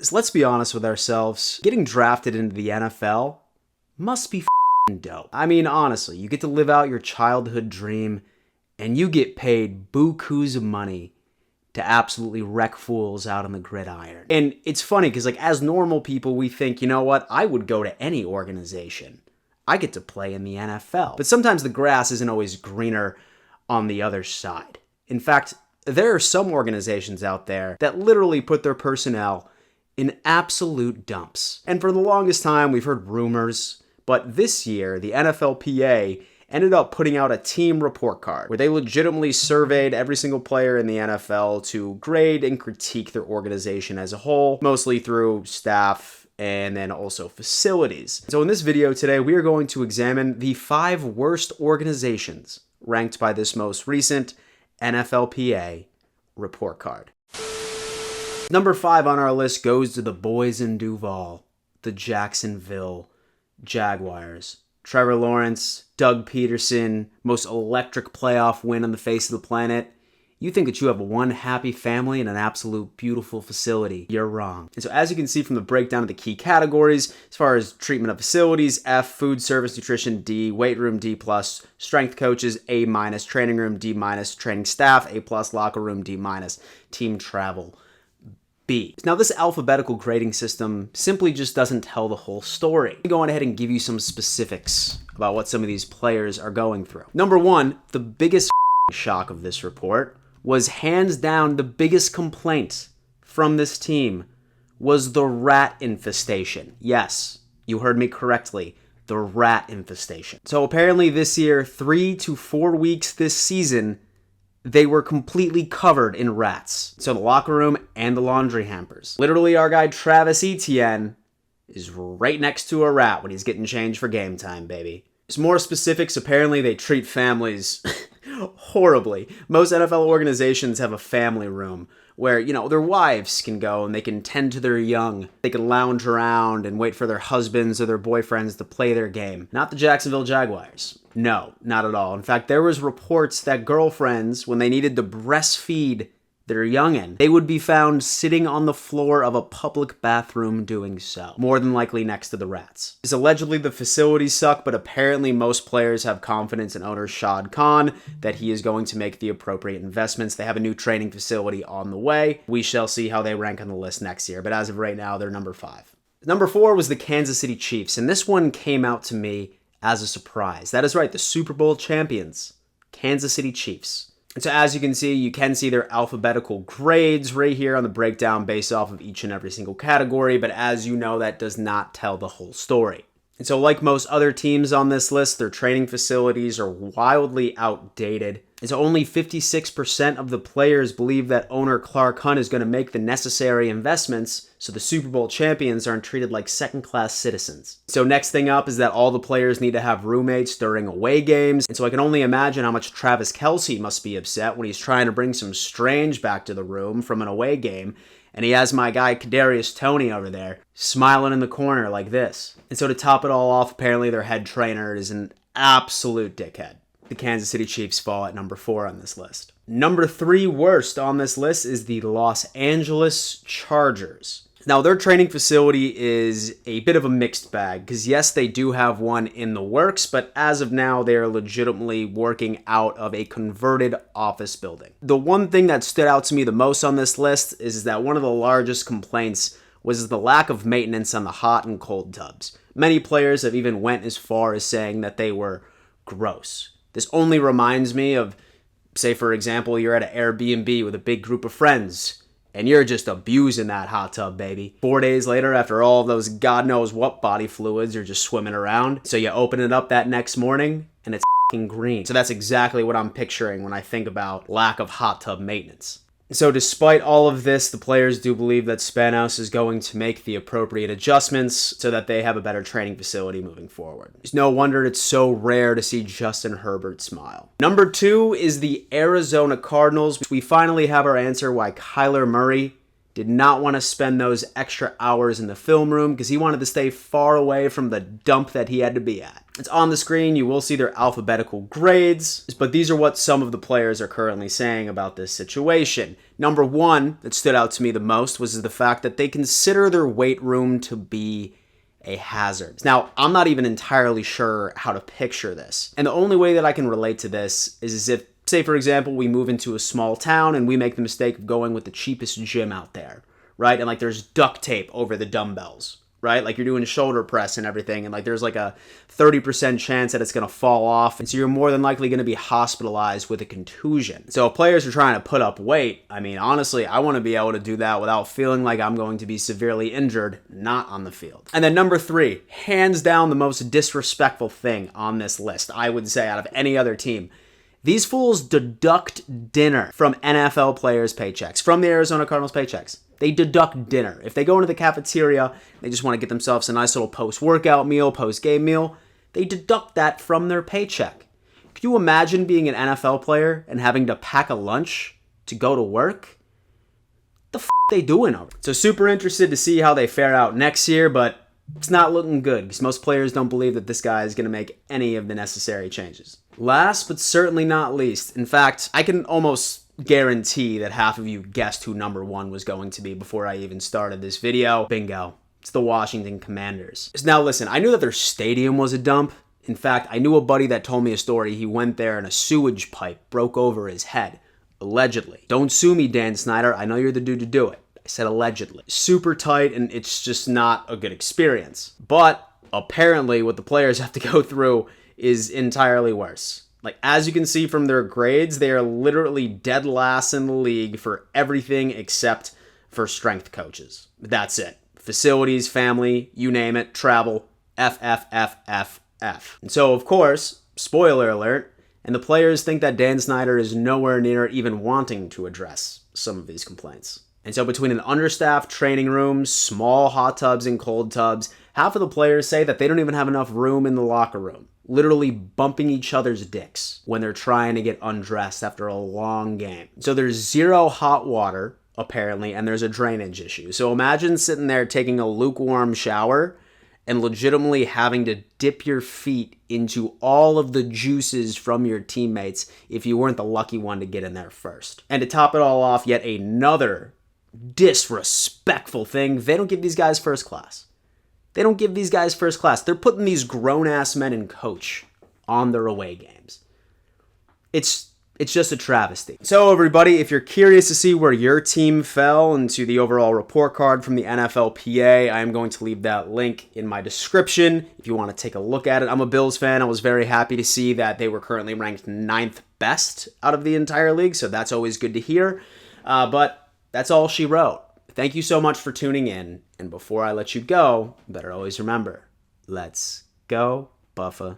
Because let's be honest with ourselves, getting drafted into the NFL must be dope. I mean, honestly, you get to live out your childhood dream and you get paid bukus of money to absolutely wreck fools out on the gridiron. And it's funny because like as normal people, we think, you know what, I would go to any organization. I get to play in the NFL. But sometimes the grass isn't always greener on the other side. In fact, there are some organizations out there that literally put their personnel in absolute dumps. And for the longest time, we've heard rumors, but this year, the NFLPA ended up putting out a team report card where they legitimately surveyed every single player in the NFL to grade and critique their organization as a whole, mostly through staff and then also facilities. So in this video today, we are going to examine the 5 worst organizations ranked by this most recent NFLPA report card. Number 5 on our list goes to the boys in Duval, the Jacksonville Jaguars. Trevor Lawrence, Doug Peterson, most electric playoff win on the face of the planet. You think that you have one happy family in an absolute beautiful facility. You're wrong. And so as you can see from the breakdown of the key categories, as far as treatment of facilities, F, food service nutrition, D, weight room, D+, strength coaches, A-, training room, D-, training staff, A+, locker room, D-, team travel, B. Now this alphabetical grading system simply just doesn't tell the whole story. I'm going ahead and give you some specifics about what some of these players are going through. Number 1, the biggest shock of this report was hands down the biggest complaint from this team was the rat infestation. Yes, you heard me correctly. The rat infestation. So apparently this year, 3 to 4 weeks this season, they were completely covered in rats. So the locker room and the laundry hampers. Literally, our guy Travis Etienne is right next to a rat when he's getting changed for game time, baby. Some more specifics, apparently they treat families horribly. Most NFL organizations have a family room where, you know, their wives can go and they can tend to their young. They can lounge around and wait for their husbands or their boyfriends to play their game. Not the Jacksonville Jaguars. No, not at all. In fact, there was reports that girlfriends, when they needed to breastfeed their youngin', they would be found sitting on the floor of a public bathroom doing so, more than likely next to the rats. It's allegedly the facilities suck, but apparently most players have confidence in owner Shad Khan that he is going to make the appropriate investments. They have a new training facility on the way. We shall see how they rank on the list next year, but as of right now, they're number 5. Number 4 was the Kansas City Chiefs, and this one came out to me as a surprise. That is right, the Super Bowl champions, Kansas City Chiefs. And so as you can see their alphabetical grades right here on the breakdown based off of each and every single category, but as you know, that does not tell the whole story. And so like most other teams on this list, their training facilities are wildly outdated. And so only 56% of the players believe that owner Clark Hunt is going to make the necessary investments so the Super Bowl champions aren't treated like second-class citizens. So next thing up is that all the players need to have roommates during away games. And so I can only imagine how much Travis Kelce must be upset when he's trying to bring some strange back to the room from an away game. And he has my guy Kadarius Toney over there smiling in the corner like this. And so to top it all off, apparently their head trainer is an absolute dickhead. The Kansas City Chiefs fall at number 4 on this list. Number 3 worst on this list is the Los Angeles Chargers. Now, their training facility is a bit of a mixed bag because, yes, they do have one in the works, but as of now, they are legitimately working out of a converted office building. The one thing that stood out to me the most on this list is that one of the largest complaints was the lack of maintenance on the hot and cold tubs. Many players have even went as far as saying that they were gross. This only reminds me of, say, for example, you're at an Airbnb with a big group of friends, and you're just abusing that hot tub, baby. 4 days later, after all of those God knows what body fluids are just swimming around, so you open it up that next morning, and it's f***ing green. So that's exactly what I'm picturing when I think about lack of hot tub maintenance. So despite all of this, the players do believe that Spanos is going to make the appropriate adjustments so that they have a better training facility moving forward. It's no wonder it's so rare to see Justin Herbert smile. Number 2 is the Arizona Cardinals. We finally have our answer why Kyler Murray did not want to spend those extra hours in the film room because he wanted to stay far away from the dump that he had to be at. It's on the screen. You will see their alphabetical grades, but these are what some of the players are currently saying about this situation. Number one that stood out to me the most was the fact that they consider their weight room to be a hazard. Now, I'm not even entirely sure how to picture this. And the only way that I can relate to this is as if, say for example, we move into a small town and we make the mistake of going with the cheapest gym out there, right? And like there's duct tape over the dumbbells, right? Like you're doing shoulder press and everything, and like there's like a 30% chance that it's going to fall off, and so you're more than likely going to be hospitalized with a contusion. So if players are trying to put up weight, I mean, honestly, I want to be able to do that without feeling like I'm going to be severely injured, not on the field. And then number three, hands down the most disrespectful thing on this list, I would say, out of any other team. These fools deduct dinner from NFL players' paychecks, from the Arizona Cardinals' paychecks. They deduct dinner. If they go into the cafeteria, they just want to get themselves a nice little post-workout meal, post-game meal, they deduct that from their paycheck. Could you imagine being an NFL player and having to pack a lunch to go to work? What the f*** are they doing over? So super interested to see how they fare out next year, but it's not looking good because most players don't believe that this guy is going to make any of the necessary changes. Last but certainly not least, in fact, I can almost guarantee that half of you guessed who number one was going to be before I even started this video. Bingo. It's the Washington Commanders. Now listen, I knew that their stadium was a dump. In fact, I knew a buddy that told me a story. He went there and a sewage pipe broke over his head. Allegedly. Don't sue me, Dan Snyder. I know you're the dude to do it. I said allegedly. Super tight, and it's just not a good experience. But apparently what the players have to go through is entirely worse. Like, as you can see from their grades, they are literally dead last in the league for everything except for strength coaches. That's it. Facilities, family, you name it, travel, F. And so, of course, spoiler alert, and the players think that Dan Snyder is nowhere near even wanting to address some of these complaints. And so between an understaffed training room, small hot tubs and cold tubs, half of the players say that they don't even have enough room in the locker room, literally bumping each other's dicks when they're trying to get undressed after a long game. So there's zero hot water, apparently, and there's a drainage issue. So imagine sitting there taking a lukewarm shower and legitimately having to dip your feet into all of the juices from your teammates if you weren't the lucky one to get in there first. And to top it all off, yet another disrespectful thing, they don't give these guys first class. They don't give these guys first class. They're putting these grown-ass men in coach on their away games. It's just a travesty. So everybody, if you're curious to see where your team fell into the overall report card from the NFLPA, I am going to leave that link in my description if you want to take a look at it. I'm a Bills fan. I was very happy to see that they were currently ranked 9th best out of the entire league, so that's always good to hear. But that's all she wrote. Thank you so much for tuning in, and before I let you go, better always remember, let's go Buffalo.